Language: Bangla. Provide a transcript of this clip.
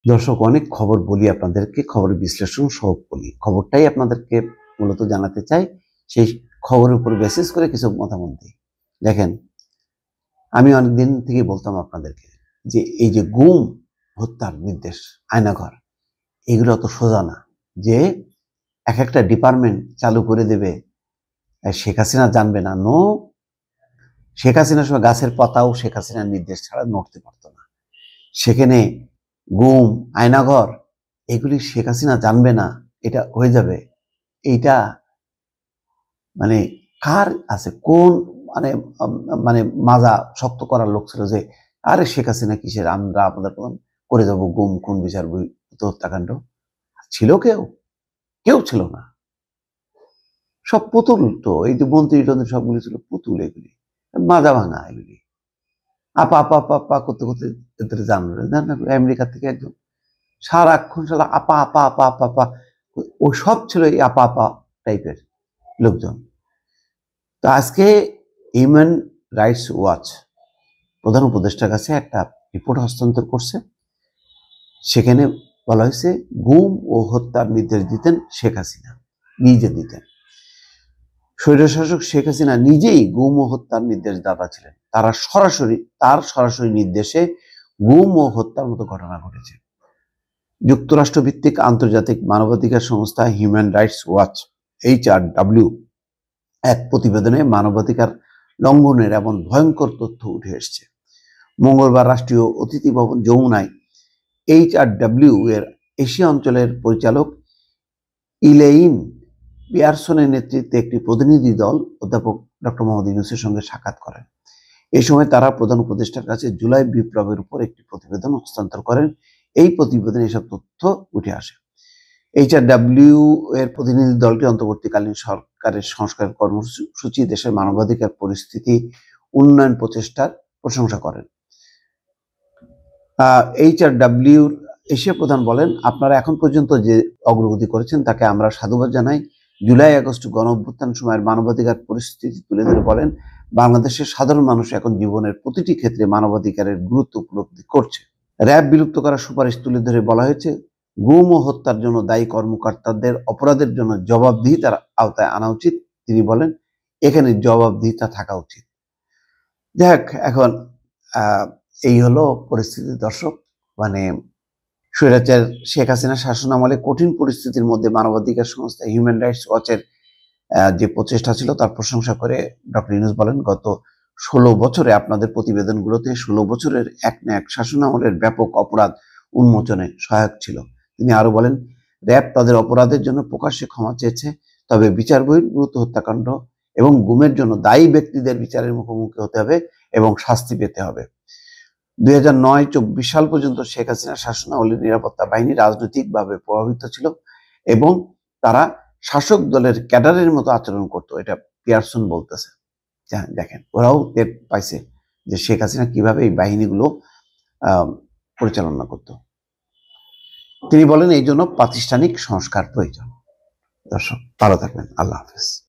দর্শক, অনেক খবর বলি আপনাদেরকে, খবরের বিশ্লেষণ সহ বলি। খবরটাই আপনাদেরকে মূলত জানাতে চাই। সেই খবরের উপর বেসিস করে কিছু মতামত দিই। দেখেন, আমি অনেকদিন থেকে বলতাম আপনাদেরকে যে এই যে গুম হত্যার নির্দেশ, আয়নাঘর, এগুলো অত সোজা না যে এক একটা ডিপার্টমেন্ট চালু করে দেবে, শেখ হাসিনা জানবে না। নো, শেখ হাসিনার সময় গাছের পাতাও শেখ হাসিনার নির্দেশ ছাড়া নড়তে পারতো না। সেখানে গুম, আয়নাঘর, এগুলি শেখ হাসিনা জানবে না, এটা হয়ে যাবে। এইটা মানে কার আছে, কোন মানে মানে মাজা শক্ত করার লোক ছিল যে আরে শেখ হাসিনা কিসের, আমরা আপনাদের করে যাবো গুম খুন বিচার হত্যাকাণ্ড? ছিল কেউ? কেউ ছিল না। সব পুতুল। তো এই যে মন্ত্রী টন্ত্রী সবগুলি ছিল পুতুল, এগুলি মাজা ভাঙা। এগুলি আপা আপা আপা আপা করতে করতে এদের জানলো আমেরিকা থেকে একজন সারাক্ষণ সারা আপা আপা আপা আপা আপা, ও সব ছিল এই আপা আপা টাইপের লোকজন। তো আজকে হিউম্যান রাইটস ওয়াচ প্রধান উপদেষ্টার কাছে একটা রিপোর্ট হস্তান্তর করছে। সেখানে বলা হয়েছে গুম ও হত্যার নির্দেশ দিতেন শেখ হাসিনা, নিজে দিতেন। স্বৈরশাসক শেখ হাসিনা নিজেই গুম ও হত্যার নির্দেশদাতা ছিলেন। তার সরাসরি নির্দেশে গুম ও হত্যার মতো ঘটনা ঘটেছে। যুক্তরাষ্ট্র ভিত্তিক আন্তর্জাতিক মানবাধিকার সংস্থা হিউম্যান রাইটস ওয়াচ HRW এক প্রতিবেদনে মানবাধিকার লঙ্ঘনের এমন ভয়ঙ্কর তথ্য উঠে এসছে। মঙ্গলবার রাষ্ট্রীয় অতিথি ভবন যমুনায় HRW এর এশিয়া অঞ্চলের পরিচালক ইলেইন পিয়ারসনের নেতৃত্বে একটি প্রতিনিধি দল অধ্যাপক ডক্টর মোহাম্মদ ইউনূসের সঙ্গে সাক্ষাৎ করেন। এই সময় তারা প্রধান উপদেষ্টার কাছে জুলাই বিপ্লবের উপর একটি প্রতিবেদন হস্তান্তর করেন। এই প্রতিবেদনে এসব তথ্য উঠে আসে। HRW এর প্রতিনিধি দলটি অন্তর্বর্তীকালীন সরকারের সংস্কার কর্মসূচি, দেশের মানবাধিকার পরিস্থিতি, উন্নয়ন প্রচেষ্টার প্রশংসা করেন। HRW এশিয়া প্রধান বলেন, আপনারা এখন পর্যন্ত যে অগ্রগতি করেছেন তাকে আমরা সাধুবাদ জানাই। জুলাই আগস্ট গণ অভ্যুত্থান সময়ের মানবাধিকার পরিস্থিতি তুলে ধরে বলেন, বাংলাদেশের সাধারণ মানুষ এখন জীবনের প্রতিটি ক্ষেত্রে মানবাধিকারের গুরুত্ব উপলব্ধি করছে। র্যাব বিলুপ্ত করার সুপারিশ তুলে ধরে বলা হয়েছে, গুম ও হত্যার জন্য দায়ী কর্মকর্তাদের অপরাধের জন্য জবাবদিহিতার আওতায় আনা উচিত। তিনি বলেন, এখানে জবাবদিহিতা থাকা উচিত। যাই হোক, এখন এই হলো পরিস্থিতি। দর্শক, মানে স্বৈরাচার শেখ হাসিনা শাসন আমলে কঠিন পরিস্থিতির মধ্যে মানবাধিকার সংস্থা হিউম্যান রাইটস ওয়াচের যে প্রচেষ্টা ছিল তার প্রশংসা করে ডক্টর ইউনূস বলেন, গত 16 বছরে আপনাদের প্রতিবেদনগুলোতে 16 বছরের এক না এক শাসন আমলের ব্যাপক অপরাধ উন্মোচনে সহায়ক ছিল। তিনি আরো বলেন, র্যাব তাদের অপরাধের জন্য প্রকাশ্যে ক্ষমা চেয়েছে, তবে বিচার বহির্ভূত হত্যাকাণ্ড এবং গুমের জন্য দায়ী ব্যক্তিদের বিচারের মুখোমুখি হতে হবে এবং শাস্তি পেতে হবে। 2009-24 সাল পর্যন্ত শেখ হাসিনার শাসনামলের নিরাপত্তা বাহিনী রাজনৈতিকভাবে প্রভাবিত ছিল এবং তারা শাসক দলের ক্যাডারের মতো আচরণ করতো, এটা পিয়ারসন বলতেছে। দেখেন, ওরাও টের পাইছে যে শেখ হাসিনা কিভাবে এই বাহিনীগুলো পরিচালনা করত। তিনি বলেন, এই জন্য প্রাতিষ্ঠানিক সংস্কার প্রয়োজন। দর্শক, ভালো থাকবেন। আল্লাহ হাফেজ।